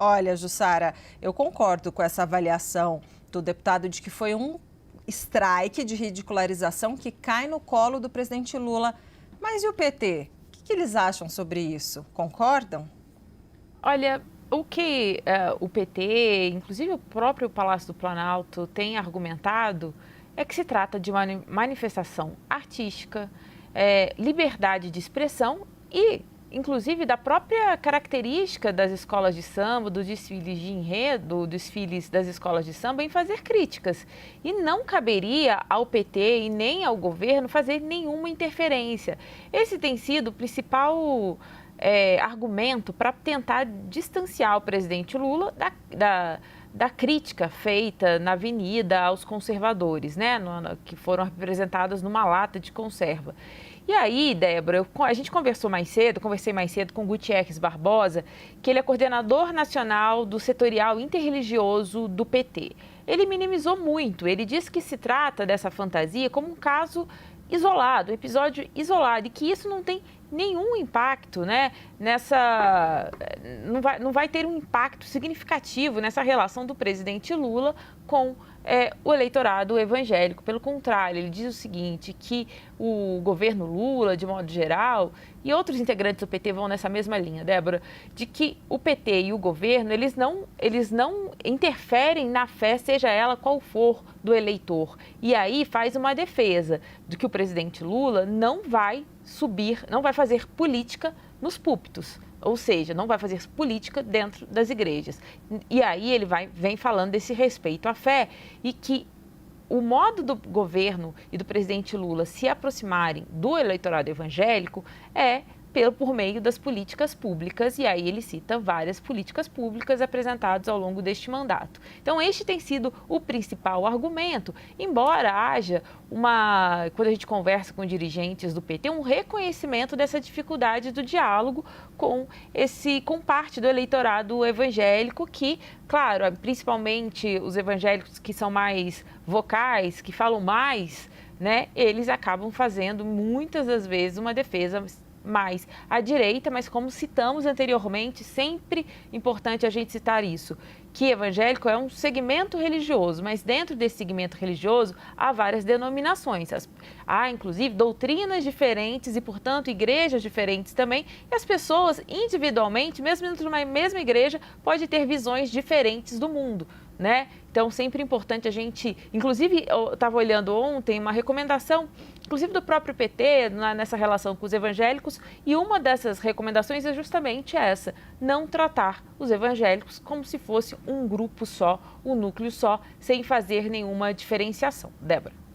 Olha, Jussara, eu concordo com essa avaliação do deputado de que foi um strike de ridicularização que cai no colo do presidente Lula. Mas e o PT? O que eles acham sobre isso? Concordam? Olha, o que o PT, inclusive o próprio Palácio do Planalto, tem argumentado é que se trata de uma manifestação artística, liberdade de expressão e, inclusive, da própria característica das escolas de samba, dos desfiles de enredo, desfiles das escolas de samba, em fazer críticas. E não caberia ao PT e nem ao governo fazer nenhuma interferência. Esse tem sido o principal argumento para tentar distanciar o presidente Lula da crítica feita na avenida aos conservadores, né, que foram representadas numa lata de conserva. E aí, Débora, a gente conversei mais cedo com Gutierrez Barbosa, que ele é coordenador nacional do setorial interreligioso do PT. Ele minimizou muito, ele disse que se trata dessa fantasia como um caso isolado, um episódio isolado, e que isso não tem nenhum impacto, né, não vai ter um impacto significativo nessa relação do presidente Lula com o eleitorado evangélico. Pelo contrário, ele diz o seguinte, que o governo Lula, de modo geral, e outros integrantes do PT vão nessa mesma linha, Débora, de que o PT e o governo, eles não interferem na fé, seja ela qual for, do eleitor. E aí faz uma defesa de que o presidente Lula não vai fazer política nos púlpitos, ou seja, não vai fazer política dentro das igrejas. E aí ele vem falando desse respeito à fé e que o modo do governo e do presidente Lula se aproximarem do eleitorado evangélico é por meio das políticas públicas, e aí ele cita várias políticas públicas apresentadas ao longo deste mandato. Então, este tem sido o principal argumento, embora haja quando a gente conversa com dirigentes do PT, um reconhecimento dessa dificuldade do diálogo com parte do eleitorado evangélico que, claro, principalmente os evangélicos que são mais vocais, que falam mais, né, eles acabam fazendo muitas das vezes uma defesa mais à direita, mas como citamos anteriormente, sempre importante a gente citar isso, que evangélico é um segmento religioso, mas dentro desse segmento religioso há várias denominações. Há, inclusive, doutrinas diferentes e, portanto, igrejas diferentes também, e as pessoas, individualmente, mesmo dentro de uma mesma igreja, pode ter visões diferentes do mundo, né? Então, sempre importante a gente... Inclusive, eu estava olhando ontem uma recomendação, inclusive do próprio PT, nessa relação com os evangélicos, e uma dessas recomendações é justamente essa, não tratar os evangélicos como se fosse um grupo só, um núcleo só, sem fazer nenhuma diferenciação. Débora.